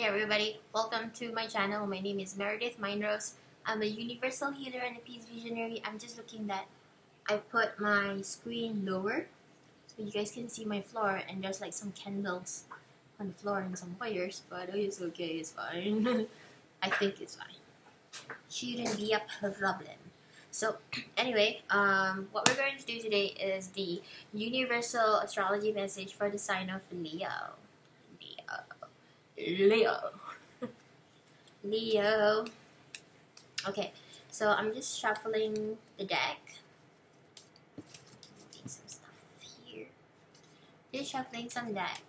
Hey everybody, welcome to my channel. My name is Meredith Mynrose. I'm a universal healer and a peace visionary. I'm just looking that I put my screen lower so you guys can see my floor, and there's like some candles on the floor and some wires, but it's okay, it's fine. I think it's fine. Shouldn't be a problem. So anyway, what we're going to do today is the universal astrology message for the sign of Leo. Leo. Okay, so I'm just shuffling the deck. Moving some stuff here. Just shuffling some deck.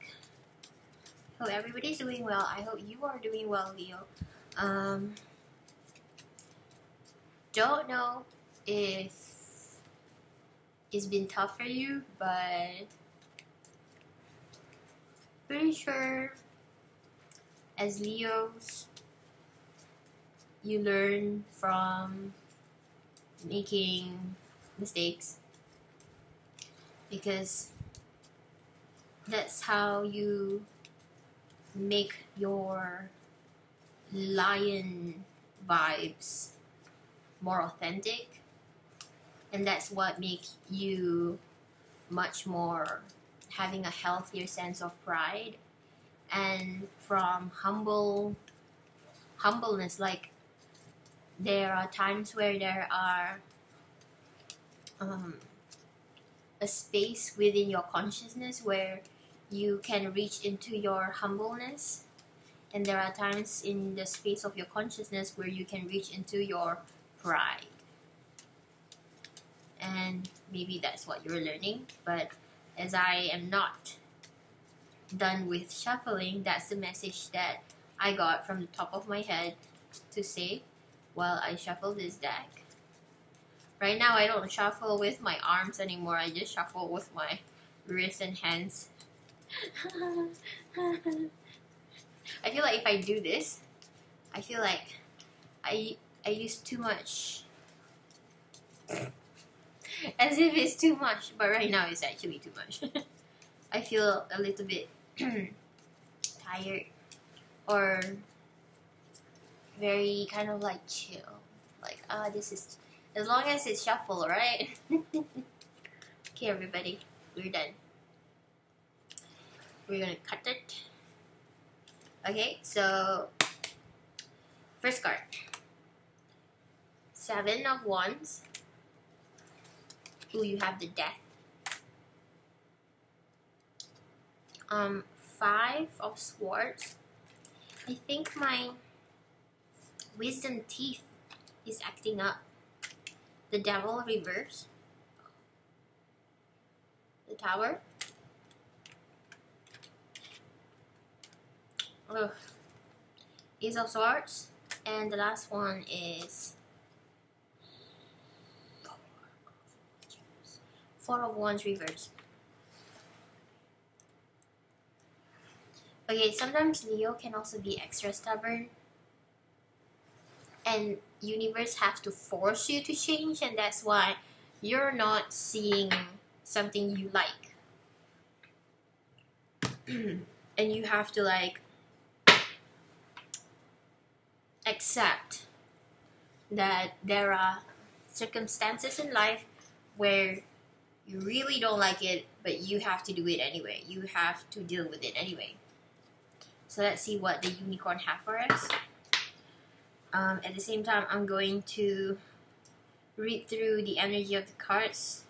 Hope everybody's doing well. I hope you are doing well, Leo. Don't know if it's been tough for you, but pretty sure as Leos, you learn from making mistakes, because that's how you make your lion vibes more authentic, and that's what makes you much more having a healthier sense of pride and from humbleness. Like, there are times where there are a space within your consciousness where you can reach into your humbleness, and there are times in the space of your consciousness where you can reach into your pride. And maybe that's what you're learning, but as I am not done with shuffling, that's the message that I got from the top of my head to say while I shuffle this deck. Right now I don't shuffle with my arms anymore, I just shuffle with my wrists and hands. I feel like if I do this, I feel like I use too much, as if it's too much, but right now it's actually too much. I feel a little bit tired, or very kind of like chill, like this is, as long as it's shuffle, right? Okay everybody, we're done. We're gonna cut it. Okay, so first card, 7 of Wands. Ooh, you have the Death. 5 of Swords. I think my wisdom teeth is acting up. The Devil reverse. The Tower. Ugh. Ace of Swords. And the last one is 4 of Wands reverse. Okay, sometimes Leo can also be extra stubborn, and universe have to force you to change, and that's why you're not seeing something you like. And you have to like accept that there are circumstances in life where you really don't like it, but you have to do it anyway. You have to deal with it anyway. So let's see what the unicorn have for us. At the same time, I'm going to read through the energy of the cards,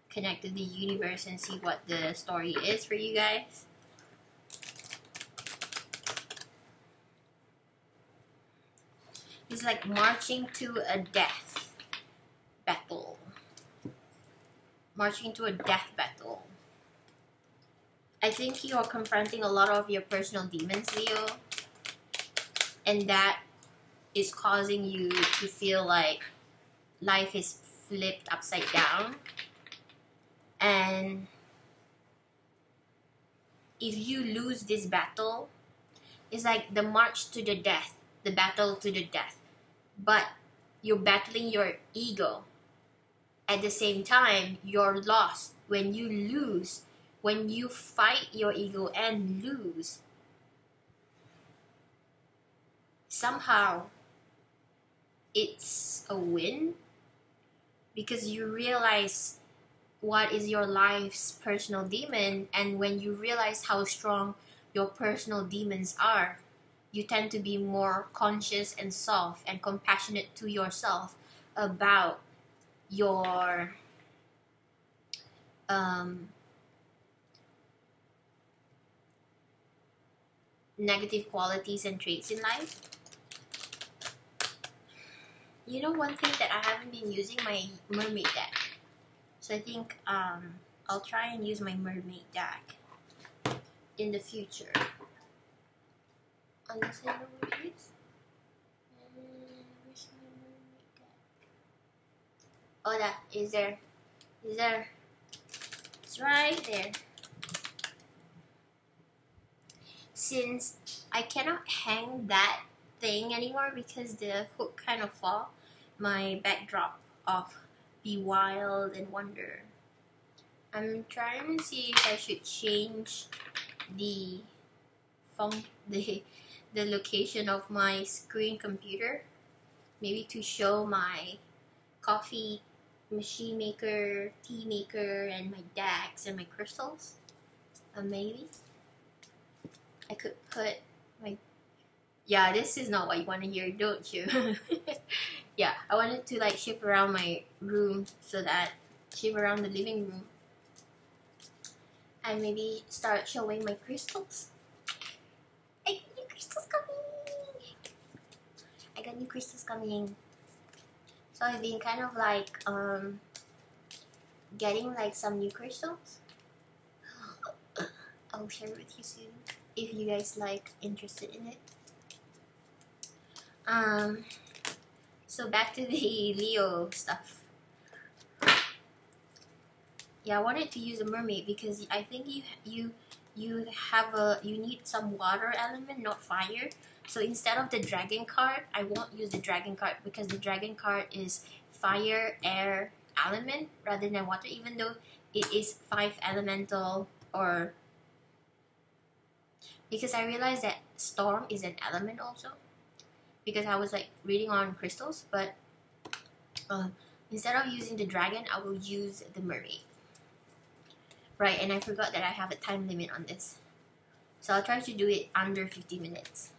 connect to the universe, and see what the story is for you guys. It's like marching to a death battle. Marching to a death battle. I think you are confronting a lot of your personal demons, Leo, and that is causing you to feel like life is flipped upside down. And if you lose this battle, it's like the march to the death, the battle to the death, but you're battling your ego. At the same time, you're lost. When you lose, when you fight your ego and lose, somehow it's a win because you realize what is your life's personal demon, and when you realize how strong your personal demons are, you tend to be more conscious and soft and compassionate to yourself about your negative qualities and traits in life. You know, one thing that I haven't been using my mermaid deck. So I think I'll try and use my mermaid deck in the future. Unless I know where it is. Where's my mermaid deck? Oh, that is there. Is there? It's right there. Since I cannot hang that thing anymore because the hook kind of fall, my backdrop of Be Wild and Wonder, I'm trying to see if I should change the location of my screen computer, maybe to show my coffee machine maker, tea maker, and my decks and my crystals. Maybe I could put my, yeah, this is not what you want to hear, don't you? Yeah, I wanted to like shift around my room, so that shift around the living room and maybe start showing my crystals. I got new crystals coming. So I've been kind of like getting like some new crystals. I'll share with you soon if you guys like interested in it. So back to the Leo stuff. Yeah, I wanted to use a mermaid because I think you need some water element, not fire. So instead of the dragon card, I won't use the dragon card because the dragon card is fire, air, element rather than water, even though it is 5 elemental, or because I realized that storm is an element also, because I was like reading on crystals, but instead of using the dragon, I will use the mermaid. Right, and I forgot that I have a time limit on this, so I'll try to do it under 50 minutes.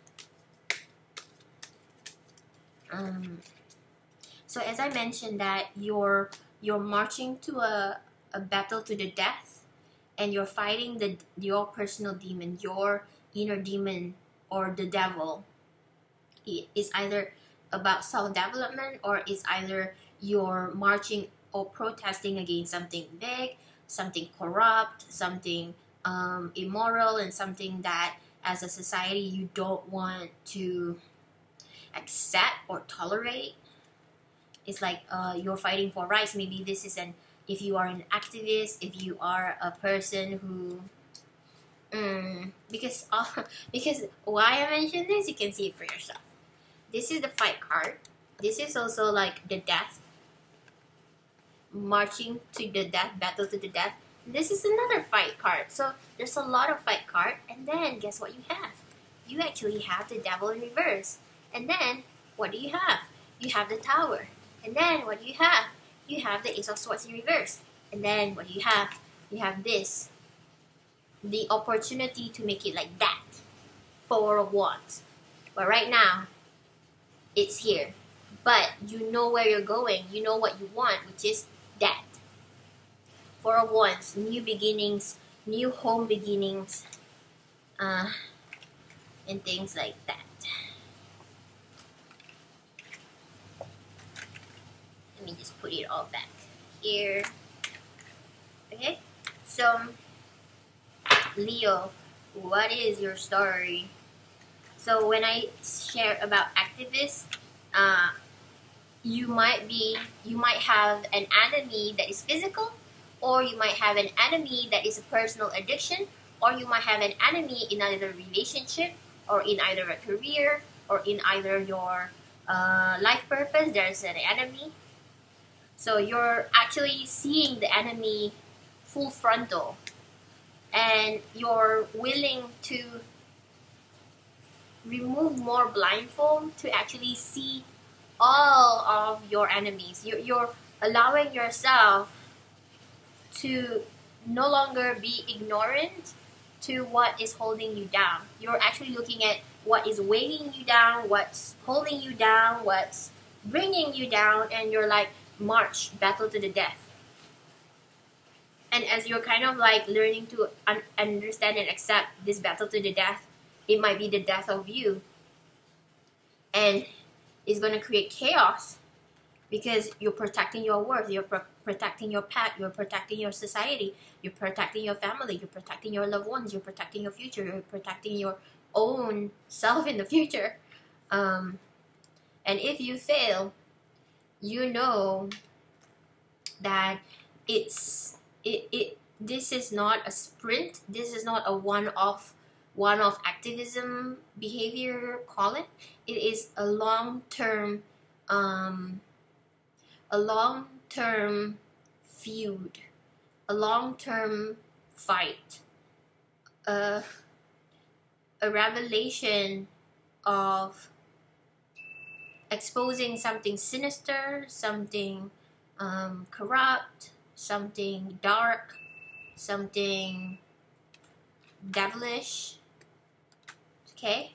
So as I mentioned that you're marching to a battle to the death, and you're fighting your personal demon, your inner demon, or the devil. It's either about self-development, or it's either you're marching or protesting against something big, something corrupt, something immoral, and something that as a society you don't want to accept or tolerate. It's like you're fighting for rights. Maybe this is if you are an activist, if you are a person who because why I mentioned this, you can see it for yourself. This is the fight card. This is also like the death, marching to the death, battle to the death. This is another fight card. So there's a lot of fight card, and then guess what you have? You actually have the devil in reverse. And then what do you have? You have the tower. And then what do you have? You have the Ace of Swords in reverse. And then what do you have? You have this, the opportunity to make it like that, 4 of Wands. But right now, it's here. But you know where you're going. You know what you want, which is that. 4 of Wands, new beginnings, new home beginnings, and things like that. Let me just put it all back here. Okay, so Leo, what is your story? So when I share about activists, you might have an enemy that is physical, or you might have an enemy that is a personal addiction, or you might have an enemy in either relationship, or in either a career, or in either your life purpose. There's an enemy. So you're actually seeing the enemy full frontal, and you're willing to remove more blindfold to actually see all of your enemies. You're allowing yourself to no longer be ignorant to what is holding you down. You're actually looking at what is weighing you down, what's holding you down, what's bringing you down, and you're like, march, battle to the death. And as you're kind of like learning to understand and accept this battle to the death, it might be the death of you. And it's going to create chaos because you're protecting your worth, you're protecting your pet, you're protecting your society, you're protecting your family, you're protecting your loved ones, you're protecting your future, you're protecting your own self in the future. And if you fail, you know that this is not a sprint. This is not a one-off activism behavior, call it. It is a long-term feud, a long-term fight, a revelation of exposing something sinister, something corrupt, something dark, something devilish. Okay,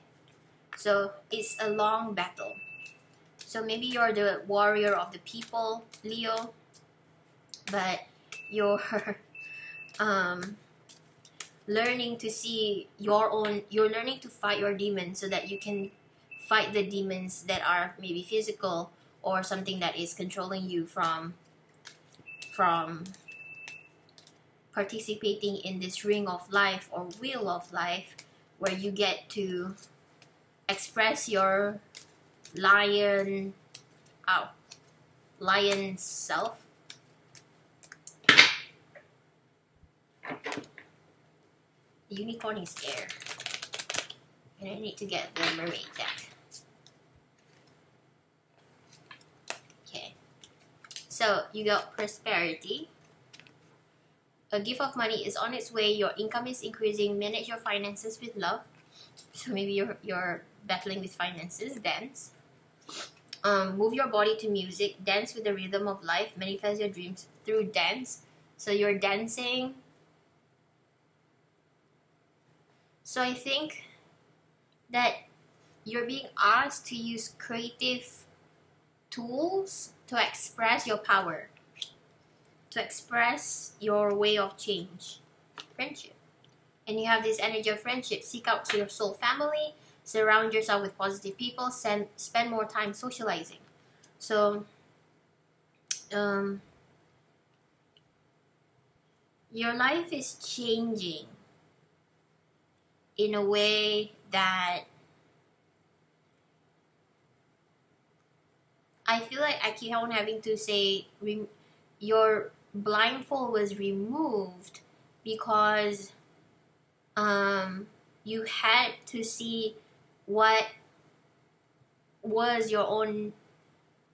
so it's a long battle. So maybe you're the warrior of the people, Leo, but you're learning to see your own, you're learning to fight your demons so that you can fight the demons that are maybe physical or something that is controlling you from participating in this ring of life or wheel of life, where you get to express your lion self. The unicorn is there, and I need to get the mermaid deck. Okay, so you got prosperity. A gift of money is on its way. Your income is increasing. Manage your finances with love. So maybe you're battling with finances. Dance. Move your body to music. Dance with the rhythm of life. Manifest your dreams through dance. So you're dancing. So I think that you're being asked to use creative tools to express your power, to express your way of change. Friendship. And you have this energy of friendship. Seek out your soul family. Surround yourself with positive people. Spend more time socializing. So, your life is changing in a way that I feel like I keep on having to say your blindfold was removed because you had to see what was your own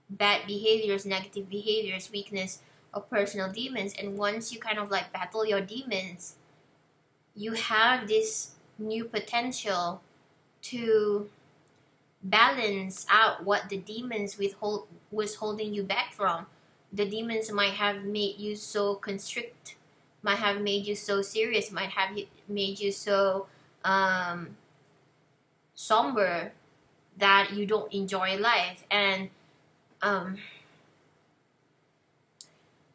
bad behaviors, negative behaviors, weakness, or personal demons. And once you kind of like battle your demons, you have this new potential to balance out what the demons was holding you back from. The demons might have made you so constrict, might have made you so serious, might have made you so somber that you don't enjoy life. And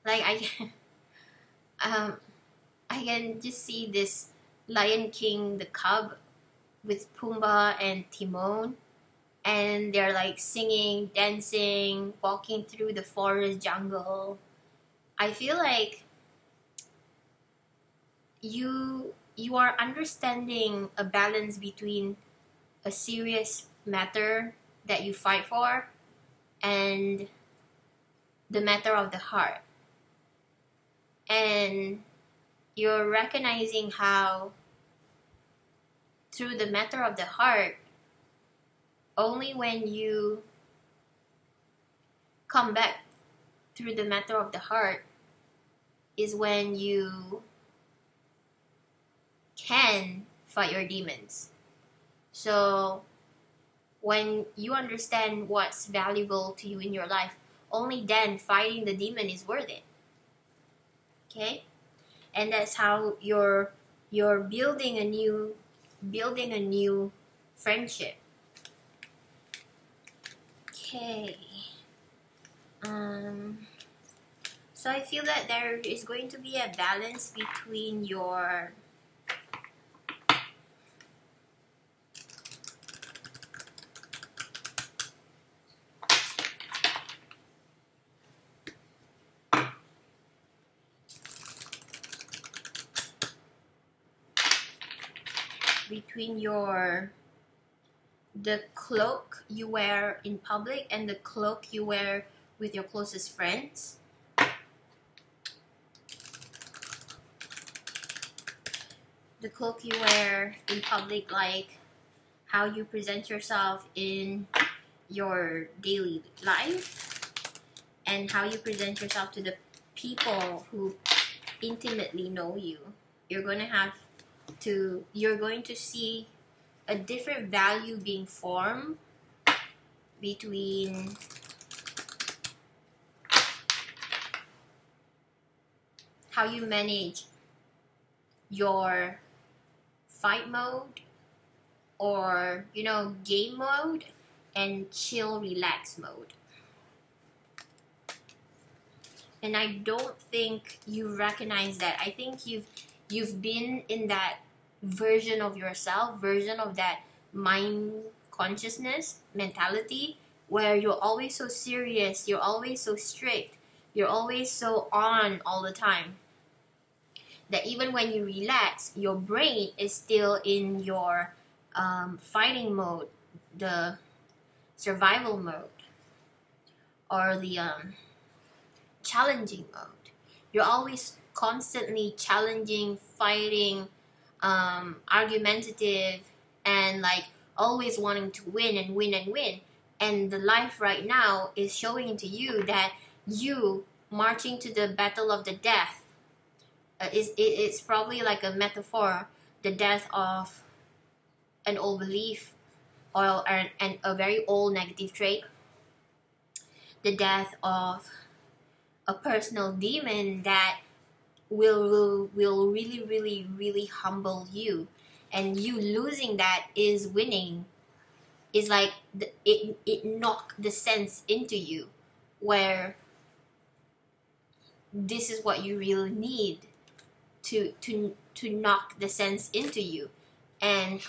like I can just see this Lion King, the cub, with Pumbaa and Timon, and they're like singing, dancing, walking through the forest jungle. I feel like you are understanding a balance between a serious matter that you fight for and the matter of the heart. And you're recognizing how through the matter of the heart, only when you come back through the matter of the heart is when you can fight your demons. So When you understand what's valuable to you in your life, only then fighting the demon is worth it. Okay? And that's how you're building a new friendship. Okay. So I feel that there is going to be a balance between your the cloak you wear in public and the cloak you wear with your closest friends. The cloak you wear in public, like how you present yourself in your daily life, and how you present yourself to the people who intimately know you. You're going to see a different value being formed between how you manage your fight mode, or game mode, and chill relax mode. And I don't think you recognize that. I think you've been in that version of yourself, version of that mind consciousness mentality, where you're always so serious, you're always so strict, you're always so on all the time, that even when you relax, your brain is still in your fighting mode, the survival mode, or the challenging mode. You're always constantly challenging, fighting, argumentative, and like always wanting to win and win and win. And the life right now is showing to you that you marching to the battle of the death it's probably like a metaphor, the death of an old belief or and a very old negative trait, the death of a personal demon that will really really really humble you, and you losing that is winning. Is like it knocked the sense into you, where this is what you really need to knock the sense into you. And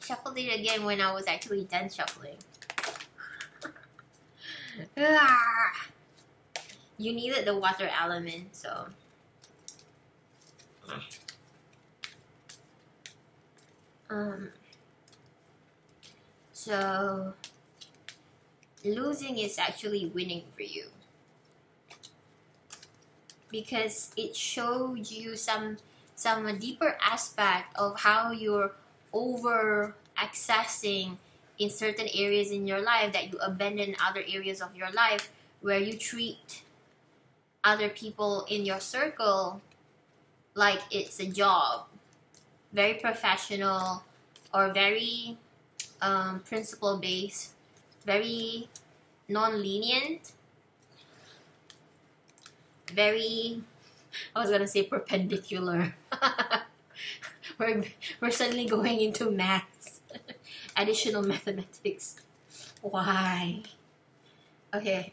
shuffled it again when I was actually done shuffling. You needed the water element, so so losing is actually winning for you, because it showed you some deeper aspect of how you're over accessing in certain areas in your life, that you abandon other areas of your life, where you treat other people in your circle like it's a job, very professional, or very principle based, very non-lenient, very, I was gonna say perpendicular. we're suddenly going into maths, additional mathematics. Why? Okay.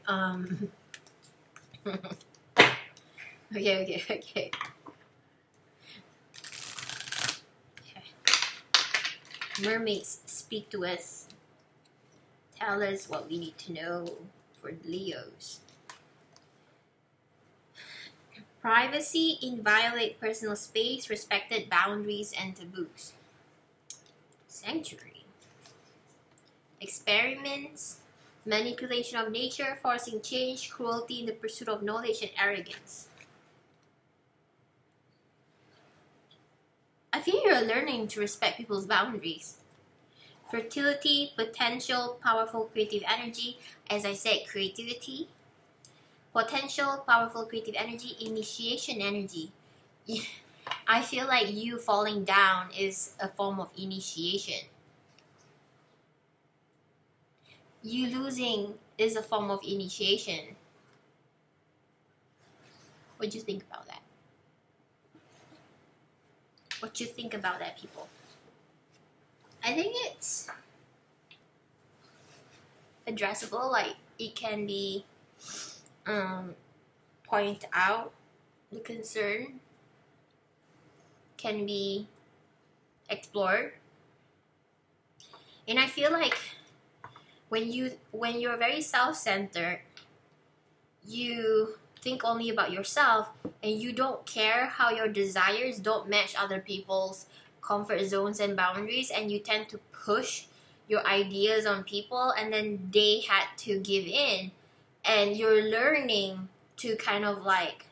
Okay. Mermaids, speak to us. Tell us what we need to know for Leos. Privacy, inviolate personal space, respected boundaries and taboos. Sanctuary. Experiments, manipulation of nature, forcing change, cruelty in the pursuit of knowledge, and arrogance. I feel you're learning to respect people's boundaries. Fertility, potential, powerful creative energy. As I said, creativity. Potential, powerful creative energy, initiation energy. I feel like you falling down is a form of initiation. You losing is a form of initiation. What do you think about that? What do you think about that, people? I think it's addressable. Like, it can be point out the concern, can be explored. And I feel like when you're very self-centered, you think only about yourself and you don't care how your desires don't match other people's comfort zones and boundaries, and you tend to push your ideas on people, and then they had to give in, and you're learning to kind of like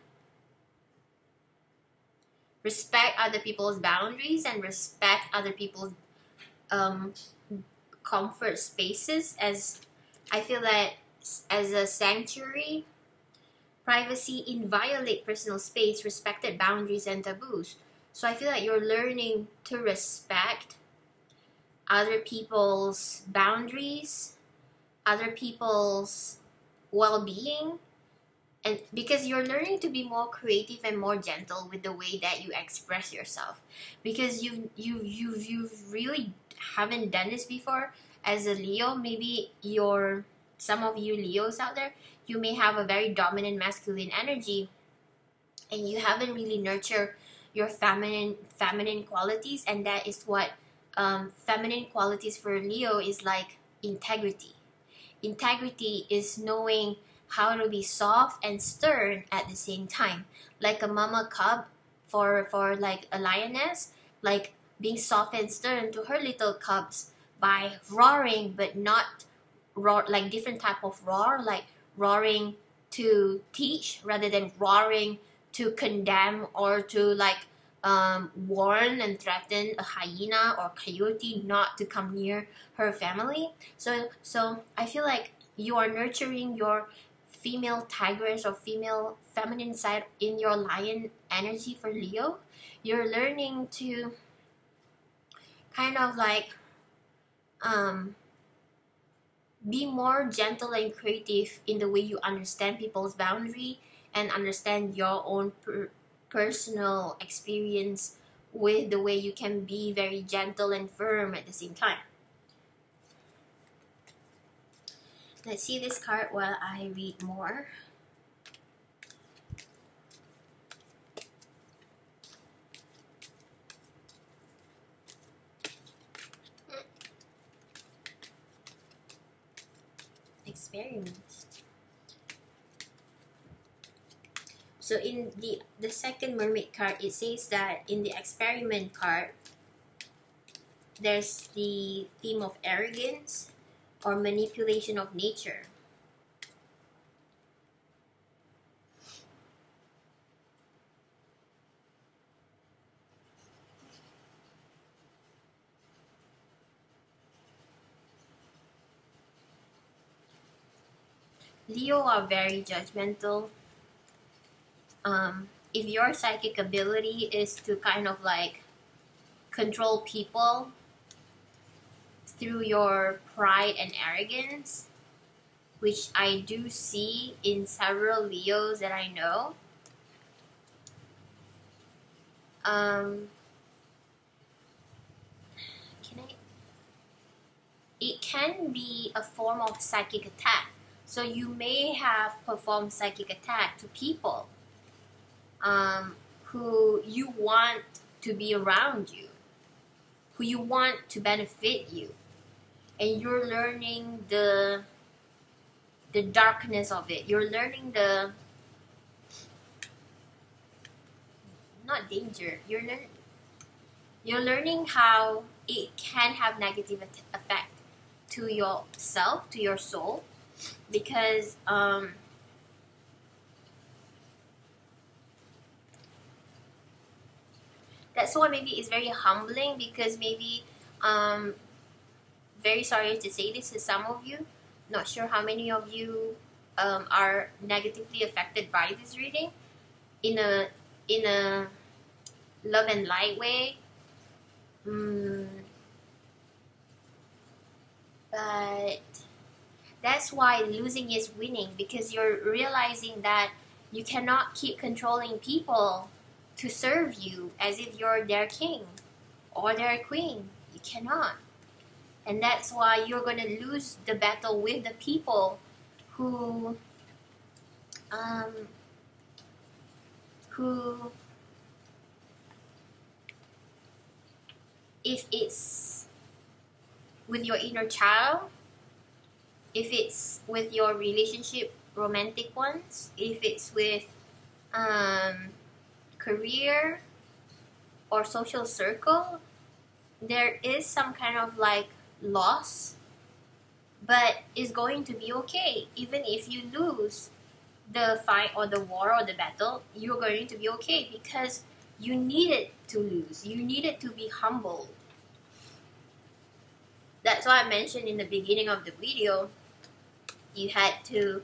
respect other people's boundaries and respect other people's comfort spaces. As I feel that as a sanctuary, privacy inviolate personal space, respected boundaries and taboos. So I feel like you're learning to respect other people's boundaries, other people's well-being, and because you're learning to be more creative and more gentle with the way that you express yourself, because you really haven't done this before. As a Leo, maybe some of you Leos out there, you may have a very dominant masculine energy, and you haven't really nurtured your feminine qualities, and that is what feminine qualities for Leo is like integrity. Integrity is knowing how to be soft and stern at the same time, like a mama cub for like a lioness, like being soft and stern to her little cubs by roaring, but not roar like different type of roar, like roaring to teach rather than roaring to condemn or to like warn and threaten a hyena or coyote not to come near her family. So I feel like you are nurturing your female tigress or female feminine side in your lion energy for Leo. You're learning to kind of like be more gentle and creative in the way you understand people's boundary and understand your own personal experience with the way you can be very gentle and firm at the same time. Let's see this card while I read more. Experiments. So in the second mermaid card, it says that in the experiment card, there's the theme of arrogance or manipulation of nature. Leo are very judgmental. If your psychic ability is to kind of like control people through your pride and arrogance, which I do see in several Leos that I know, it can be a form of psychic attack. So you may have performed psychic attack to people who you want to be around you, who you want to benefit you, and you're learning the darkness of it. You're learning the not danger. You're learning how it can have negative effect to yourself, to your soul, because that's why maybe it's very humbling, because maybe very sorry to say this to some of you, not sure how many of you are negatively affected by this reading in a love and light way. But that's why losing is winning, because you're realizing that you cannot keep controlling people to serve you as if you're their king or their queen. You cannot. And that's why you're going to lose the battle with the people who if it's with your inner child, if it's with your relationship, romantic ones, if it's with career or social circle, there is some kind of like loss, but it's going to be okay. Even if you lose the fight or the war or the battle, you're going to be okay, because you needed to lose. You needed to be humbled. That's why I mentioned in the beginning of the video, you had to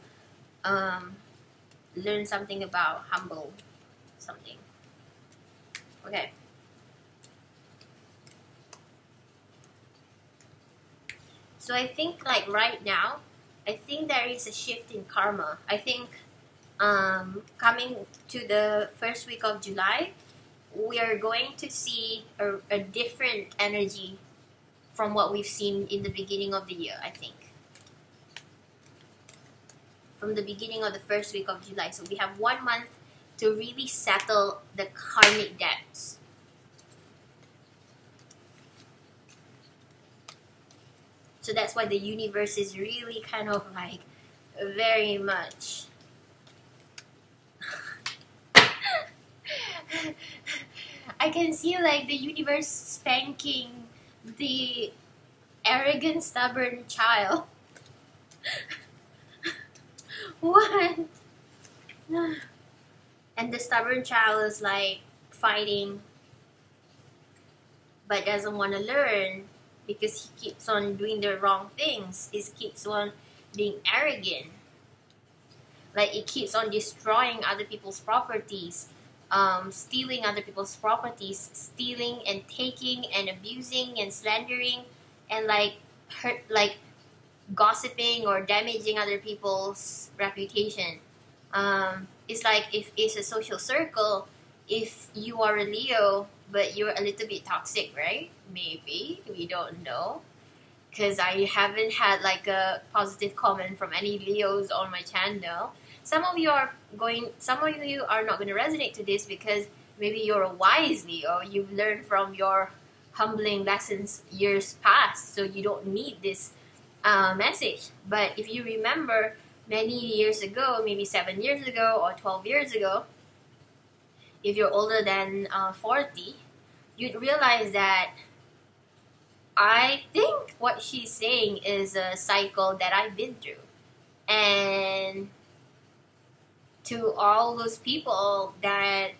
learn something about humble something. Okay. So I think like right now, I think there is a shift in karma. I think coming to the first week of July, we are going to see a different energy from what we've seen in the beginning of the year, I think. From the beginning of the first week of July. So we have 1 month to really settle the karmic debts. So that's why the universe is really kind of like very much I can see like the universe spanking the arrogant, stubborn child. What? And the stubborn child is like fighting but doesn't want to learn because he keeps on doing the wrong things. He keeps on being arrogant. Like it keeps on destroying other people's properties, stealing other people's properties, stealing and taking and abusing and slandering and like gossiping or damaging other people's reputation. It's like if it's a social circle, if you are a Leo but you're a little bit toxic, right? Maybe, we don't know, because I haven't had like a positive comment from any Leos on my channel. Some of you are not going to resonate to this because maybe you're a wise Leo. You've learned from your humbling lessons years past, so you don't need this message. But if you remember many years ago, maybe 7 years ago or 12 years ago, if you're older than 40, you'd realize that I think what she's saying is a cycle that I've been through. And to all those people that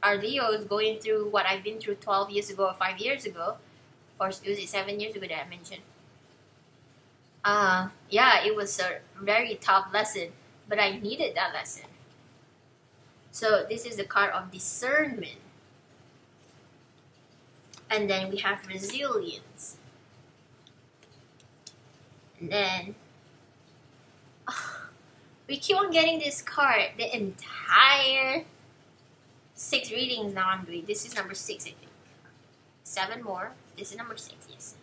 are Leos going through what I've been through 12 years ago or 5 years ago, or was it 7 years ago that I mentioned? Yeah, it was a very tough lesson, but I needed that lesson. So this is the card of discernment. And then we have resilience. And then we keep on getting this card the entire 6 readings now I'm doing. This is number 6, I think. 7 more. This is number 6, yes.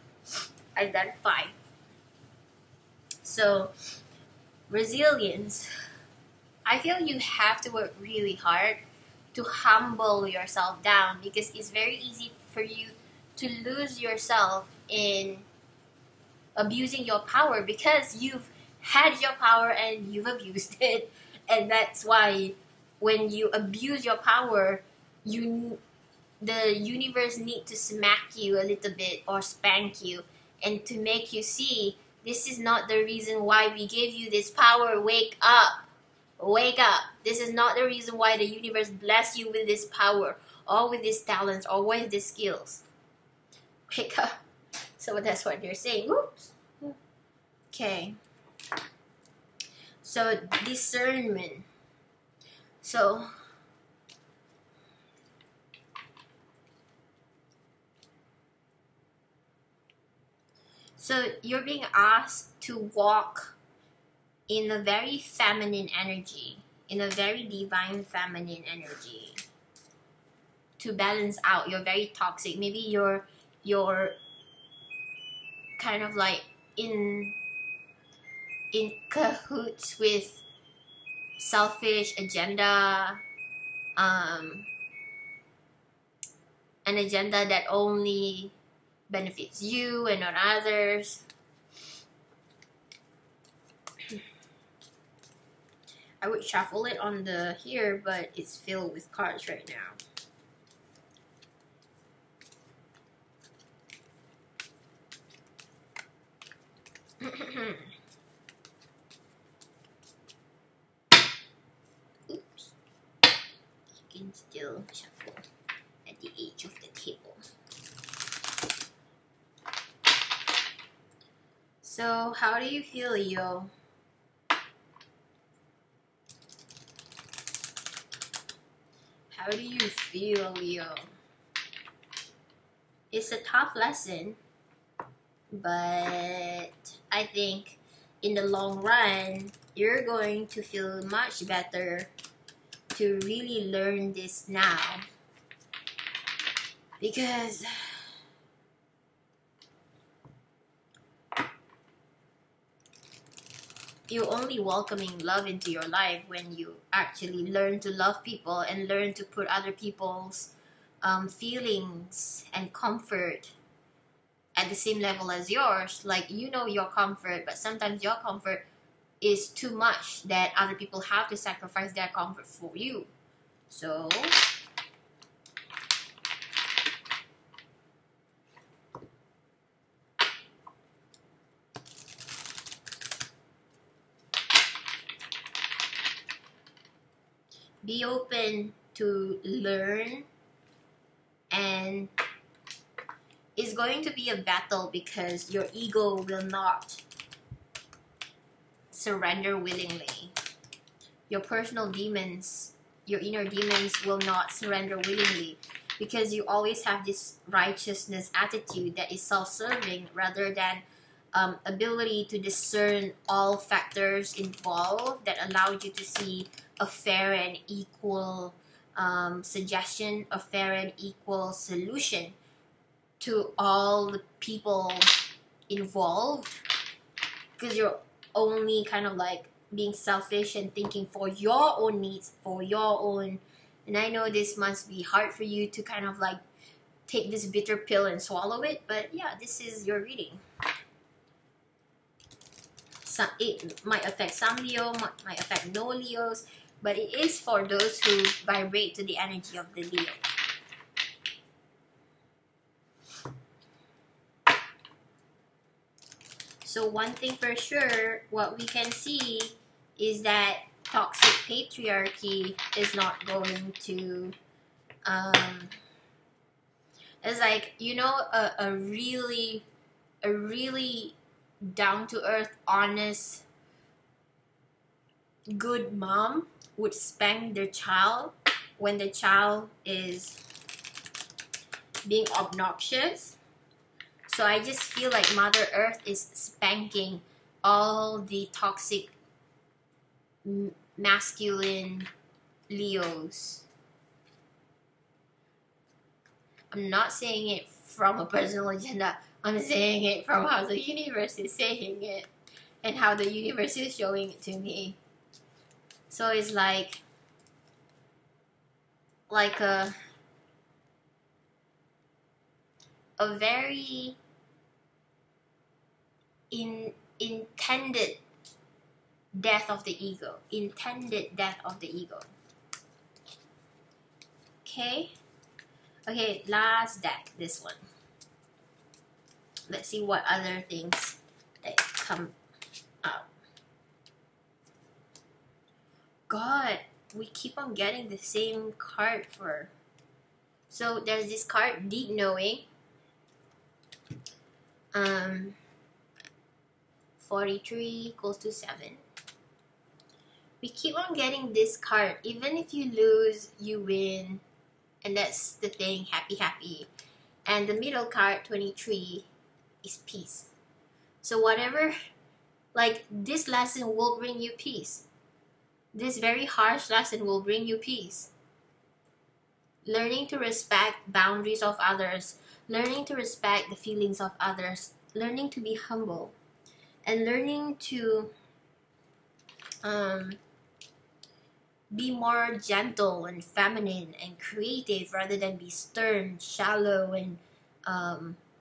I've done 5. So, resilience. I feel you have to work really hard to humble yourself down, because it's very easy for you to lose yourself in abusing your power, because you've had your power and you've abused it. And that's why when you abuse your power, the universe need to smack you a little bit or spank you, and to make you see this is not the reason why we gave you this power. Wake up. Wake up. This is not the reason why the universe blessed you with this power or with these talents or with these skills. Wake up. So that's what they're saying. Oops. Okay. So discernment. So So you're being asked to walk in a very feminine energy, in a very divine feminine energy, to balance out your very toxic. Maybe you're kind of like in cahoots with selfish agenda, an agenda that only benefits you and not others. I would shuffle it on the here, but it's filled with cards right now. Oops. You can still shuffle at the edge of the table. So, how do you feel, Leo? How do you feel, Leo? It's a tough lesson, but I think in the long run, you're going to feel much better to really learn this now, because you're only welcoming love into your life when you actually learn to love people and learn to put other people's feelings and comfort at the same level as yours. Like, you know your comfort, but sometimes your comfort is too much that other people have to sacrifice their comfort for you. So be open to learn, and it's going to be a battle because your ego will not surrender willingly. Your personal demons, your inner demons will not surrender willingly, because you always have this righteousness attitude that is self-serving rather than ability to discern all factors involved that allow you to see a fair and equal suggestion, a fair and equal solution to all the people involved, because you're only kind of like being selfish and thinking for your own needs, for your own. And I know this must be hard for you to kind of like take this bitter pill and swallow it, but yeah, this is your reading. It might affect some Leo, might affect no Leos, but it is for those who vibrate to the energy of the Leo. So one thing for sure, what we can see is that toxic patriarchy is not going to, it's like, you know, a really down-to-earth, honest, good mom would spank their child when the child is being obnoxious. So I just feel like Mother Earth is spanking all the toxic masculine Leos. I'm not saying it from a personal agenda. I'm saying it from how the universe is saying it and how the universe is showing it to me. So it's like a very intended death of the ego. Intended death of the ego. Okay? Okay, last deck, this one. Let's see what other things that come out. God, we keep on getting the same card for. So there's this card, Deep Knowing. 43 equals to 7. We keep on getting this card. Even if you lose, you win. And that's the thing, happy, happy. And the middle card, 23, is peace. So whatever, like, this lesson will bring you peace. This very harsh lesson will bring you peace. Learning to respect boundaries of others, learning to respect the feelings of others, learning to be humble, and learning to be more gentle and feminine and creative rather than be stern, shallow, and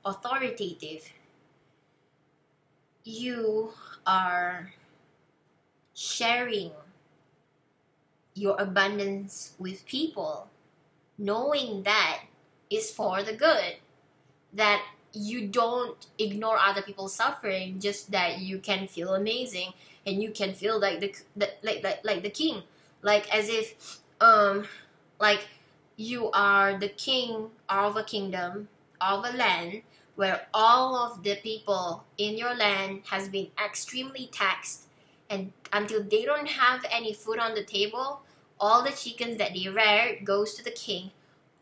authoritative. You are sharing your abundance with people, knowing that is for the good, that you don't ignore other people's suffering just that you can feel amazing and you can feel like the king, like as if like you are the king of a kingdom, of a land where all of the people in your land has been extremely taxed, and until they don't have any food on the table, all the chickens that they rear goes to the king.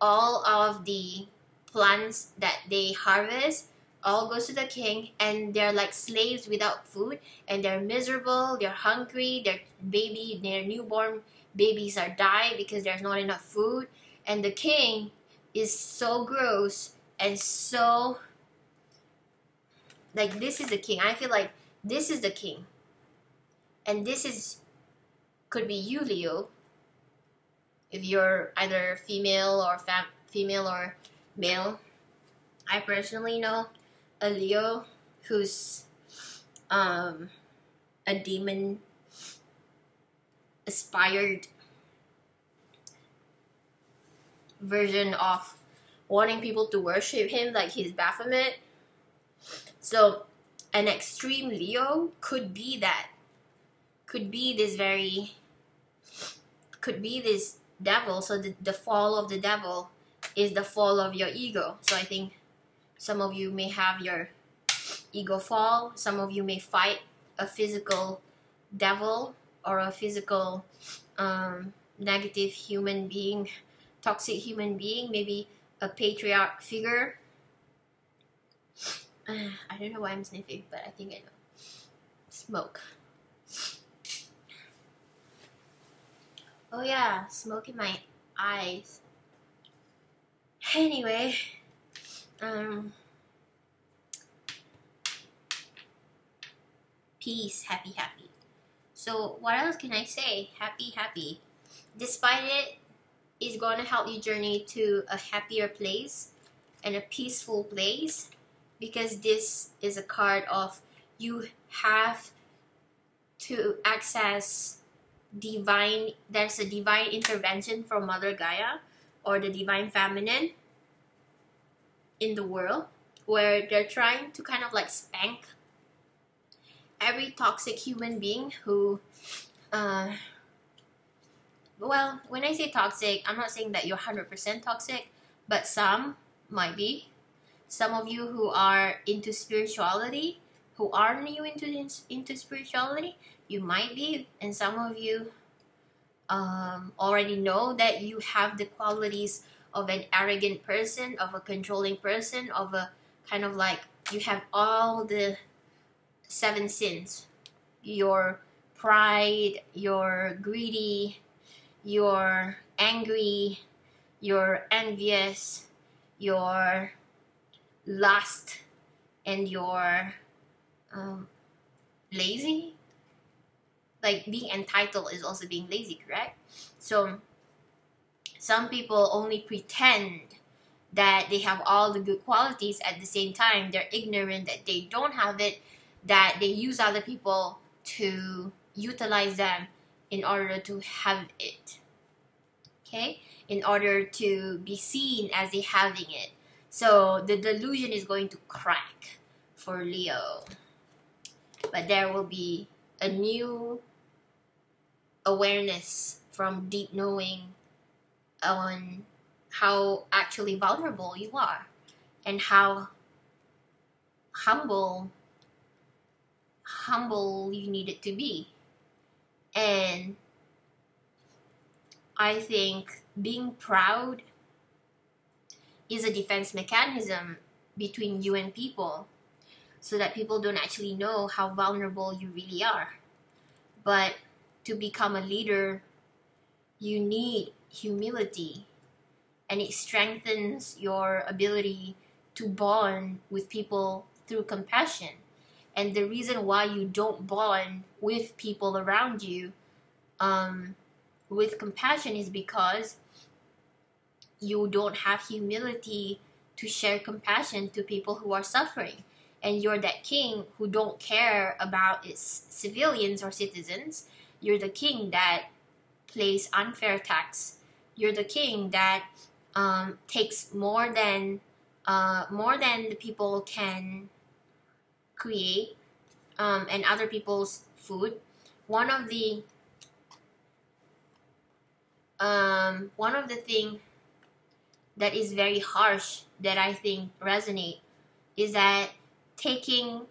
All of the plants that they harvest all goes to the king, and they're like slaves without food, and they're miserable, they're hungry, their newborn babies are dying because there's not enough food, and the king is so gross and so, like, this is the king. I feel like this is the king, and this is, could be you, Leo, if you're either female or male. I personally know a Leo who's a demon aspired version of wanting people to worship him like he's Baphomet. So an extreme Leo could be that, could be this devil. So the fall of the devil is the fall of your ego. So I think some of you may have your ego fall. Some of you may fight a physical devil or a physical negative human being, toxic human being, maybe a patriarch figure. I don't know why I'm sniffing, but I think I know. Smoke. Oh yeah, smoke in my eyes. Anyway, peace, happy. So what else can I say? Happy. Despite it, it's going to help you journey to a happier place and a peaceful place, because this is a card of you have to access divine, there's a divine intervention from Mother Gaia or the divine feminine in the world, where they're trying to kind of like spank every toxic human being who well, when I say toxic, I'm not saying that you're 100% toxic, but some might be. Some of you who are into spirituality, who are new into spirituality, you might be, and some of you already know that you have the qualities of an arrogant person, of a controlling person, of a kind of like, you have all the 7 sins. You're pride, you're greedy, you're angry, you're envious, you're lust, and you're lazy. Like, being entitled is also being lazy, correct? So some people only pretend that they have all the good qualities. At the same time, they're ignorant that they don't have it, that they use other people to utilize them in order to have it, okay, in order to be seen as they having it. So the delusion is going to crack for Leo, but there will be a new awareness from deep knowing on how actually vulnerable you are and how humble you need it to be. And I think being proud is a defense mechanism between you and people. so that people don't actually know how vulnerable you really are. But to become a leader, you need humility, and it strengthens your ability to bond with people through compassion. And the reason why you don't bond with people around you with compassion is because you don't have humility to share compassion to people who are suffering. And you're that king who don't care about its civilians or citizens. You're the king that pays unfair tax. You're the king that takes more than the people can create, and other people's food. One of the thing that is very harsh that I think resonate is that taking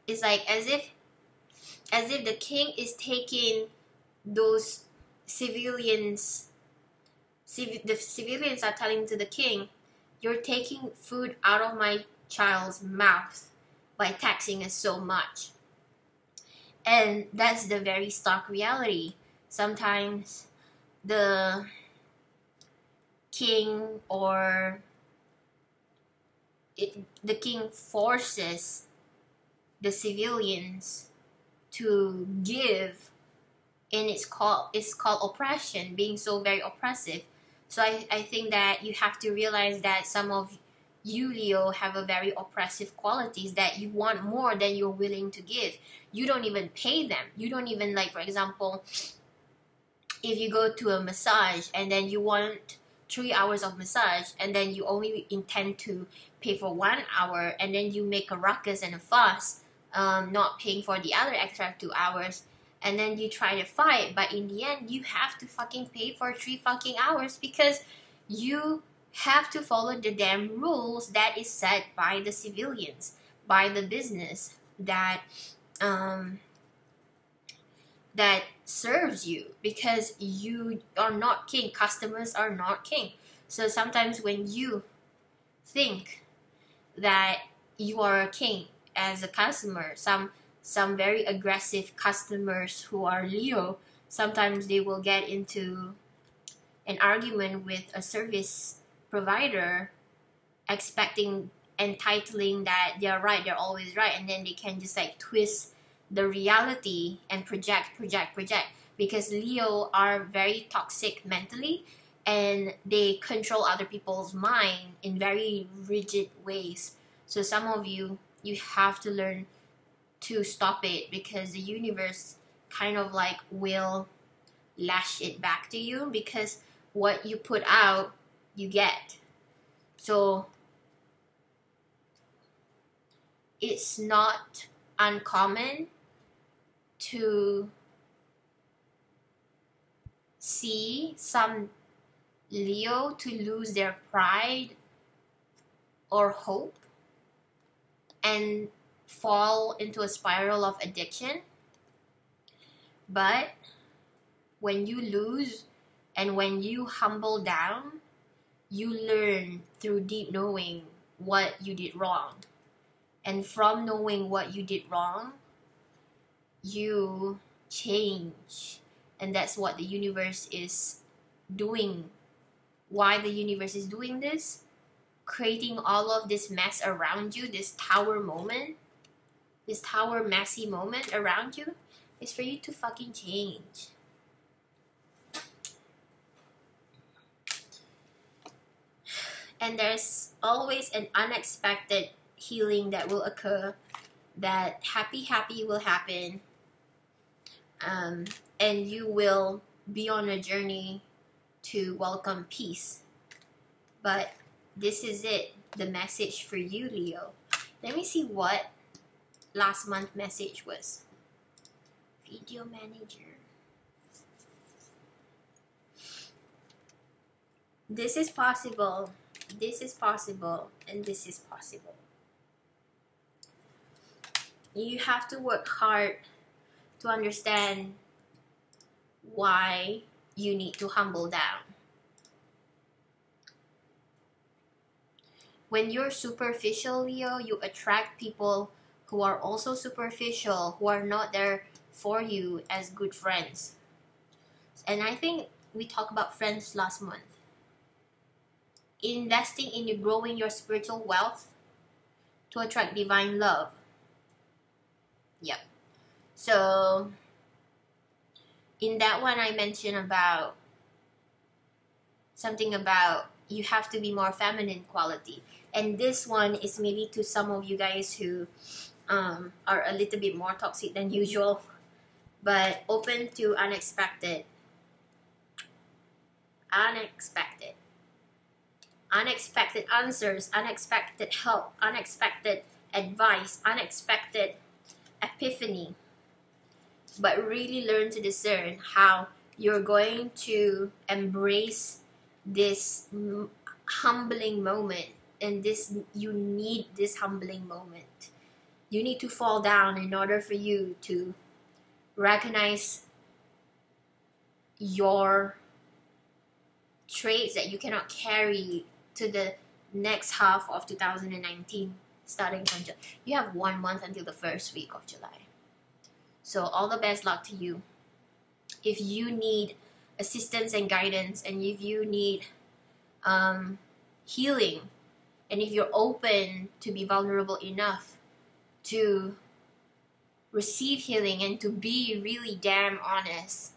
is like as if the king is taking those civilians. The civilians are telling to the king, "You're taking food out of my child's mouth by taxing us so much." And that's the very stark reality. Sometimes the king the king forces the civilians to give, and it's called oppression, being so very oppressive. So I think that you have to realize that some of you, Leo, have a very oppressive qualities, that you want more than you're willing to give. You don't even pay them. You don't even, like, for example, if you go to a massage and then you want 3 hours of massage and then you only intend to pay for 1 hour, and then you make a ruckus and a fuss, not paying for the other extra 2 hours, and then you try to fight, but in the end you have to fucking pay for 3 fucking hours because you have to follow the damn rules that is set by the civilians, by the business that that serves you, because you are not king. Customers are not king. So sometimes when you think that you are a king as a customer, some very aggressive customers who are Leo, sometimes they will get into an argument with a service provider, expecting, entitling that they're right, they're always right, and then they can just like twist the reality and project, because Leo are very toxic mentally, and they control other people's mind in very rigid ways. So some of you have to learn to stop it, because the universe kind of like will lash it back to you, because what you put out, you get. So it's not uncommon to see some Leo to lose their pride or hope and fall into a spiral of addiction. But when you lose and when you humble down, you learn through deep knowing what you did wrong. And from knowing what you did wrong, you change. And that's what the universe is doing. Why the universe is doing this? Creating all of this mess around you, this tower moment, this tower messy moment around you, is for you to fucking change. And there's always an unexpected healing that will occur, that happy will happen, and you will be on a journey to welcome peace. But this is it, the message for you, Leo. Let me see what last month message was. Video manager. This is possible. This is possible, and this is possible. You have to work hard to understand why you need to humble down. When you're superficial, Leo, you attract people who are also superficial, who are not there for you as good friends. And I think we talked about friends last month. Investing in you growing your spiritual wealth to attract divine love. Yep. So in that one, I mentioned about something about you have to be more feminine quality. And this one is maybe to some of you guys who are a little bit more toxic than usual, but open to unexpected answers, unexpected help, unexpected advice, unexpected epiphany. But really learn to discern how you're going to embrace this humbling moment. And you need this humbling moment. You need to fall down in order for you to recognize your traits that you cannot carry to the next half of 2019, starting from you have 1 month until the first week of July. So all the best luck to you. If you need assistance and guidance, and if you need healing, and if you're open to be vulnerable enough to receive healing and to be really damn honest,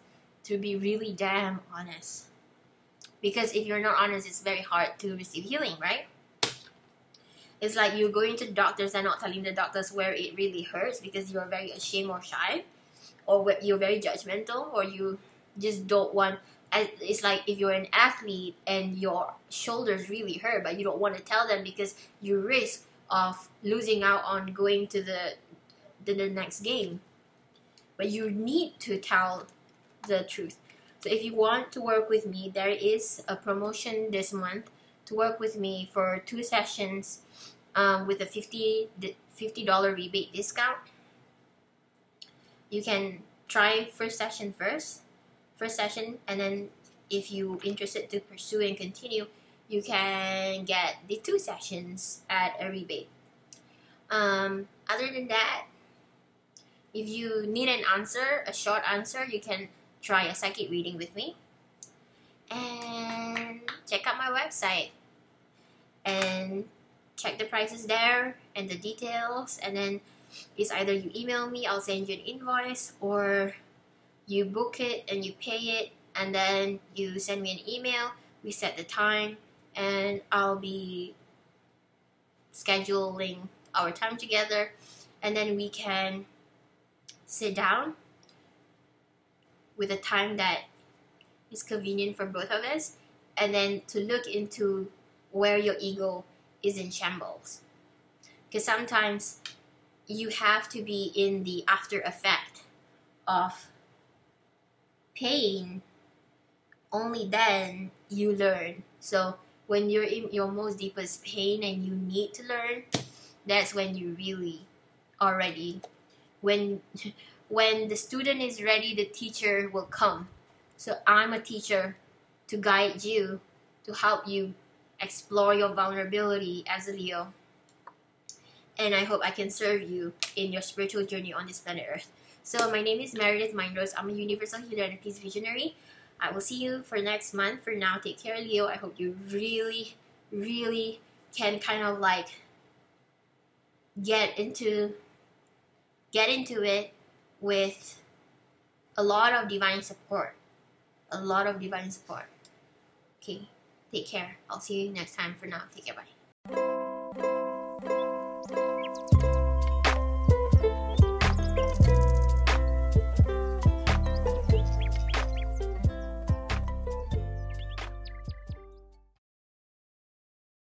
because if you're not honest, it's very hard to receive healing, right? It's like you're going to the doctors and not telling the doctors where it really hurts because you're very ashamed or shy, or you're very judgmental, or you just don't want. It's like if you're an athlete and your shoulders really hurt, but you don't want to tell them because you risk of losing out on going to the next game. But you need to tell the truth. So if you want to work with me, there is a promotion this month to work with me for 2 sessions with a $50 rebate discount. You can try first session, and then if you're interested to pursue and continue, you can get the 2 sessions at a rebate. Other than that, if you need an answer, a short answer, you can try a psychic reading with me. And check out my website and check the prices there and the details. And then it's either you email me, I'll send you an invoice, or you book it and you pay it, and then you send me an email. We set the time, and I'll be scheduling our time together, and then we can sit down with a time that is convenient for both of us, and then to look into where your ego is in shambles. Because sometimes you have to be in the after effect of pain, only then you learn. So when you're in your most deepest pain and you need to learn, that's when you really are ready. When the student is ready, the teacher will come. So I'm a teacher to guide you, to help you explore your vulnerability as a Leo. And I hope I can serve you in your spiritual journey on this planet Earth. So my name is Meredith Mynrose. I'm a universal healer and a peace visionary. I will see you for next month. For now, take care, Leo. I hope you really, really can kind of like get into it with a lot of divine support. Okay, take care. I'll see you next time. For now, take care. Bye.